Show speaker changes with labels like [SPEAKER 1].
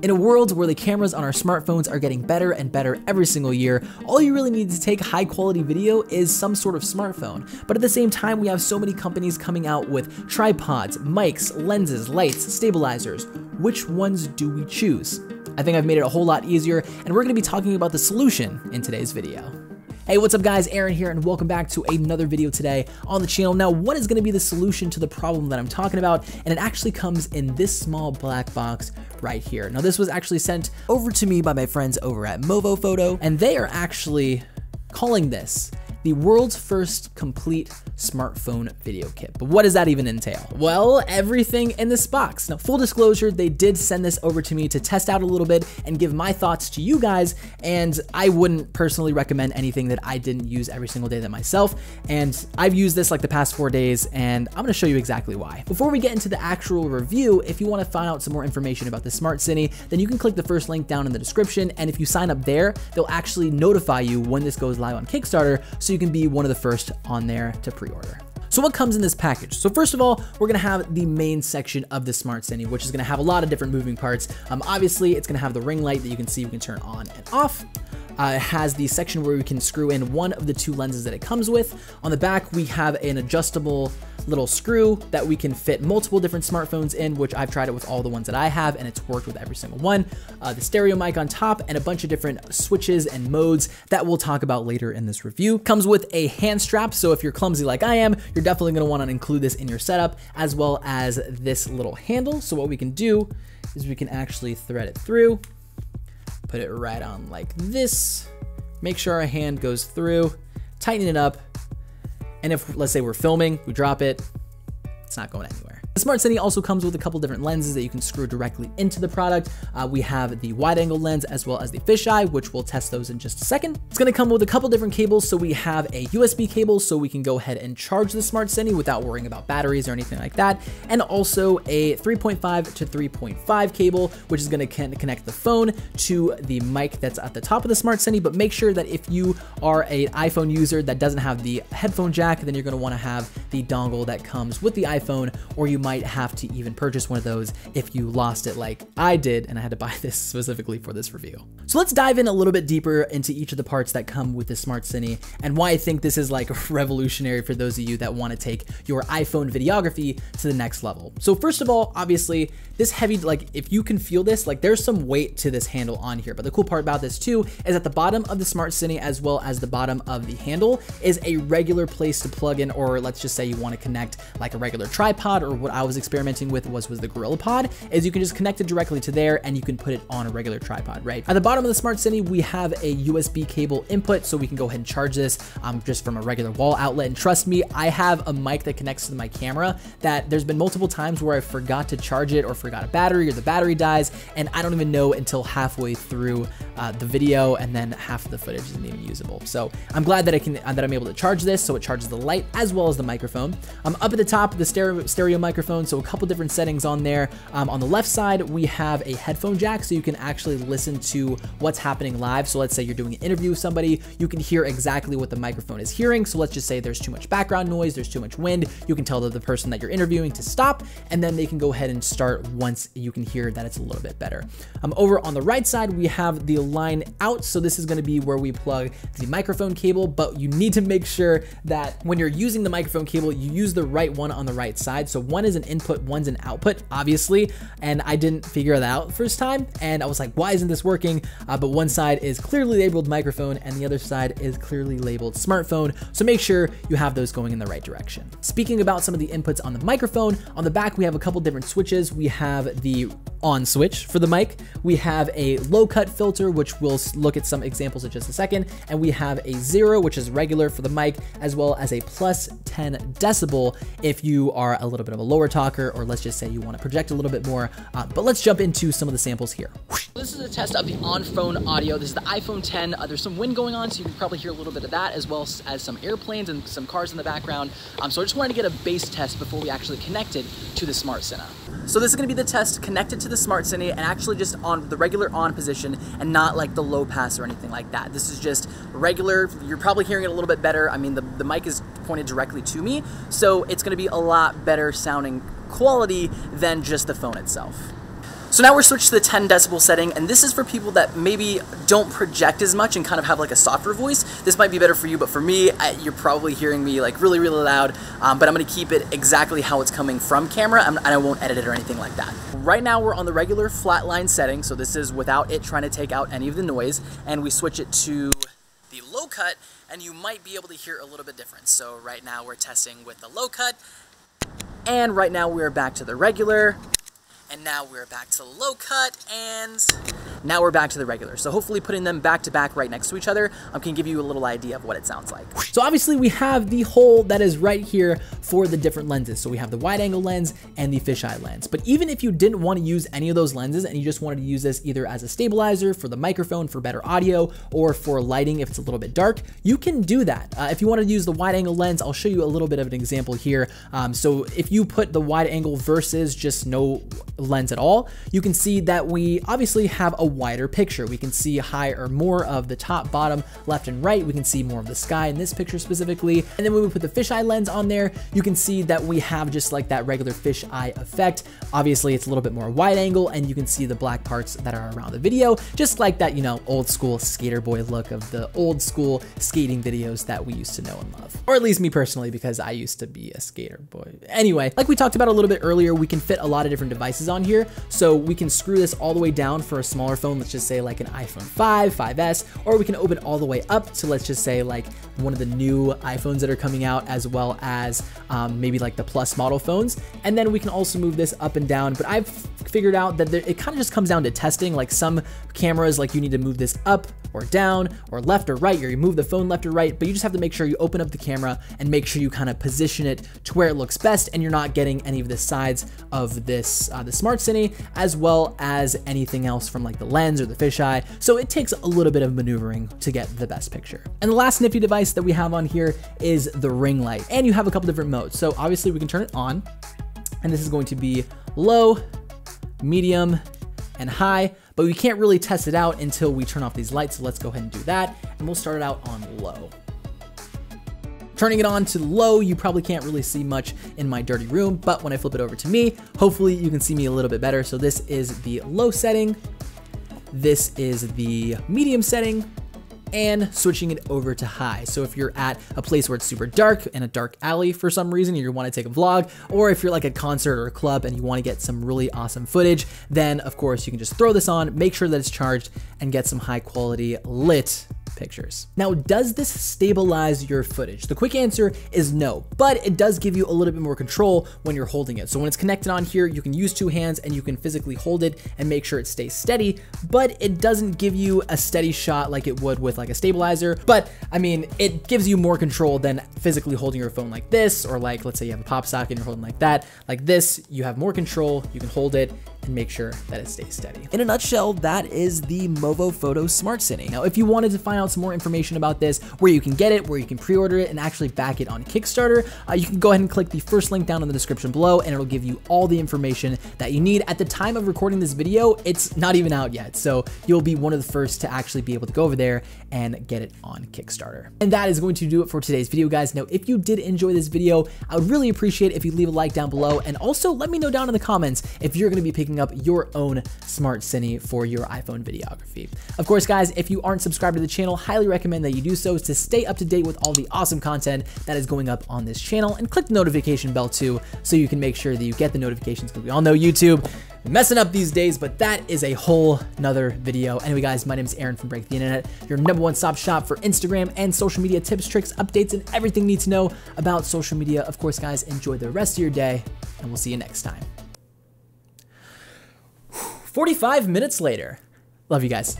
[SPEAKER 1] In a world where the cameras on our smartphones are getting better and better every single year, all you really need to take high quality video is some sort of smartphone. But at the same time, we have so many companies coming out with tripods, mics, lenses, lights, stabilizers. Which ones do we choose? I think I've made it a whole lot easier, and we're going to be talking about the solution in today's video. Hey, what's up guys, Aaron here, and welcome back to another video today on the channel. Now, what is going to be the solution to the problem that I'm talking about? And it actually comes in this small black box right here. Now, this was actually sent over to me by my friends over at MovoPhoto, and they are actually calling this the world's first complete smartphone video kit. But what does that even entail? Well, everything in this box. Now, full disclosure, they did send this over to me to test out a little bit and give my thoughts to you guys, and I wouldn't personally recommend anything that I didn't use every single day that myself, and I've used this like the past 4 days, and I'm gonna show you exactly why. Before we get into the actual review, if you wanna find out some more information about the SmartCine, then you can click the first link down in the description, and if you sign up there, they'll actually notify you when this goes live on Kickstarter, so you can be one of the first on there to pre-order. So what comes in this package? So first of all, we're gonna have the main section of the SmartCine, which is gonna have a lot of different moving parts. Obviously, it's gonna have the ring light that you can see we can turn on and off. It has the section where we can screw in one of the 2 lenses that it comes with. On the back, we have an adjustable little screw that we can fit multiple different smartphones in, which I've tried it with all the ones that I have, and it's worked with every single one. The stereo mic on top, and a bunch of different switches and modes that we'll talk about later in this review. Comes with a hand strap, so if you're clumsy like I am, you're definitely gonna wanna include this in your setup, as well as this little handle. So what we can do is we can actually thread it through, put it right on like this, make sure our hand goes through, tighten it up, and if, let's say we're filming, we drop it, it's not going anywhere. The SmartCine also comes with a couple different lenses that you can screw directly into the product. We have the wide angle lens as well as the fisheye, which we'll test those in just a second. It's gonna come with a couple different cables. So we have a USB cable so we can go ahead and charge the SmartCine without worrying about batteries or anything like that. And also a 3.5 to 3.5 cable, which is gonna connect the phone to the mic that's at the top of the SmartCine. But make sure that if you are an iPhone user that doesn't have the headphone jack, then you're gonna wanna have the dongle that comes with the iPhone, or you might have to even purchase one of those if you lost it like I did, and I had to buy this specifically for this review. So let's dive in a little bit deeper into each of the parts that come with the SmartCine and why I think this is like revolutionary for those of you that want to take your iPhone videography to the next level. So first of all, obviously this heavy, like if you can feel this, like there's some weight to this handle on here, but the cool part about this too is at the bottom of the SmartCine as well as the bottom of the handle is a regular place to plug in, or let's just say you want to connect like a regular tripod, or what I was experimenting with was the Gorilla Pod, is you can just connect it directly to there and you can put it on a regular tripod, right? At the bottom of the SmartCine, we have a USB cable input, so we can go ahead and charge this just from a regular wall outlet. And trust me, I have a mic that connects to my camera that there's been multiple times where I forgot to charge it or forgot a battery, or the battery dies, and I don't even know until halfway through the video, and then half of the footage isn't even usable. So I'm glad that I'm able to charge this, so it charges the light as well as the microphone. Up at the top, the stereo microphone, so a couple different settings on there. On the left side, we have a headphone jack, so you can actually listen to what's happening live. So let's say you're doing an interview with somebody, you can hear exactly what the microphone is hearing. So let's just say there's too much background noise, there's too much wind, you can tell the person that you're interviewing to stop, and then they can go ahead and start once you can hear that it's a little bit better. Over on the right side, we have the line out, so this is going to be where we plug the microphone cable, but you need to make sure that when you're using the microphone cable, you use the right one on the right side. So one is an input, one's an output, obviously, and I didn't figure that out the first time, and I was like, why isn't this working? But one side is clearly labeled microphone and the other side is clearly labeled smartphone, so make sure you have those going in the right direction. Speaking about some of the inputs on the microphone, on the back we have a couple different switches. We have the on switch for the mic, we have a low cut filter, which we'll look at some examples in just a second, and we have a 0, which is regular for the mic, as well as a plus 10 decibel if you are a little bit of a lower talker, or let's just say you want to project a little bit more. But let's jump into some of the samples here. This is a test of the on-phone audio. This is the iPhone 10. There's some wind going on, so you can probably hear a little bit of that, as well as some airplanes and some cars in the background. So I just wanted to get a base test before we actually connected to the SmartCine. So this is going to be the test connected to the SmartCine and actually just on the regular on position and not like the low pass or anything like that. This is just regular. You're probably hearing it a little bit better. I mean, the mic is pointed directly to me, so it's going to be a lot better sounding quality than just the phone itself. So now we're switched to the 10 decibel setting, and this is for people that maybe don't project as much and kind of have like a softer voice. This might be better for you, but for me, you're probably hearing me like really, really loud, but I'm gonna keep it exactly how it's coming from camera, and I won't edit it or anything like that. Right now we're on the regular flatline setting, so this is without it trying to take out any of the noise, and we switch it to the low cut, and you might be able to hear a little bit different. So right now we're testing with the low cut, and right now we're back to the regular. And now we're back to low cut, and now we're back to the regular. So hopefully putting them back to back right next to each other can give you a little idea of what it sounds like. So obviously we have the hole that is right here for the different lenses. So we have the wide angle lens and the fisheye lens. But even if you didn't want to use any of those lenses and you just wanted to use this either as a stabilizer for the microphone for better audio or for lighting if it's a little bit dark, you can do that. If you want to use the wide angle lens, I'll show you a little bit of an example here. So if you put the wide angle versus just no lens at all, you can see that we obviously have a wider picture. We can see high or more of the top, bottom, left, and right. We can see more of the sky in this picture specifically. And then when we put the fisheye lens on there, you can see that we have just like that regular fisheye effect. Obviously, it's a little bit more wide angle, and you can see the black parts that are around the video, just like that, you know, old school skater boy look of the old school skating videos that we used to know and love. Or at least me personally, because I used to be a skater boy. Anyway, like we talked about a little bit earlier, we can fit a lot of different devices on here. So we can screw this all the way down for a smaller phone, let's just say like an iPhone 5, 5S, or we can open it all the way up to, let's just say like one of the new iPhones that are coming out, as well as maybe like the Plus model phones. And then we can also move this up and down, but I've figured out that it kind of just comes down to testing. Like some cameras, like you need to move this up or down or left or right, or you move the phone left or right, but you just have to make sure you open up the camera and make sure you kind of position it to where it looks best and you're not getting any of the sides of this, the SmartCine, as well as anything else from like the lens or the fisheye. So it takes a little bit of maneuvering to get the best picture. And the last nifty device that we have on here is the ring light, and you have a couple different modes. So obviously we can turn it on, and this is going to be low, medium, and high, but we can't really test it out until we turn off these lights. So let's go ahead and do that, and we'll start it out on low. Turning it on to low, you probably can't really see much in my dirty room, but when I flip it over to me, hopefully you can see me a little bit better. So this is the low setting, this is the medium setting, and switching it over to high. So if you're at a place where it's super dark, in a dark alley for some reason, you want to take a vlog, or if you're like a concert or a club and you want to get some really awesome footage, then of course you can just throw this on, make sure that it's charged, and get some high quality lit pictures. Now, does this stabilize your footage? The quick answer is no, but it does give you a little bit more control when you're holding it. So when it's connected on here, you can use two hands and you can physically hold it and make sure it stays steady, but it doesn't give you a steady shot like it would with like a stabilizer. But I mean, it gives you more control than physically holding your phone like this, or like, let's say you have a pop socket and you're holding like that. Like this, you have more control, you can hold it and make sure that it stays steady. In a nutshell, that is the MovoPhoto SmartCine. Now, if you wanted to find out some more information about this, where you can get it, where you can pre-order it, and actually back it on Kickstarter, you can go ahead and click the first link down in the description below, and it'll give you all the information that you need. At the time of recording this video, it's not even out yet, so you'll be one of the first to actually be able to go over there and get it on Kickstarter. And that is going to do it for today's video, guys. Now, if you did enjoy this video, I would really appreciate if you leave a like down below, and also let me know down in the comments if you're gonna be picking up your own SmartCine for your iPhone videography. Of course, guys, if you aren't subscribed to the channel, highly recommend that you do so to stay up to date with all the awesome content that is going up on this channel, and click the notification bell too, so you can make sure that you get the notifications, because we all know YouTube messing up these days, but that is a whole nother video. Anyway, guys, my name is Aaron from Break the Internet, your #1 stop shop for Instagram and social media tips, tricks, updates, and everything you need to know about social media. Of course, guys, enjoy the rest of your day, and we'll see you next time. 45 minutes later. Love you guys.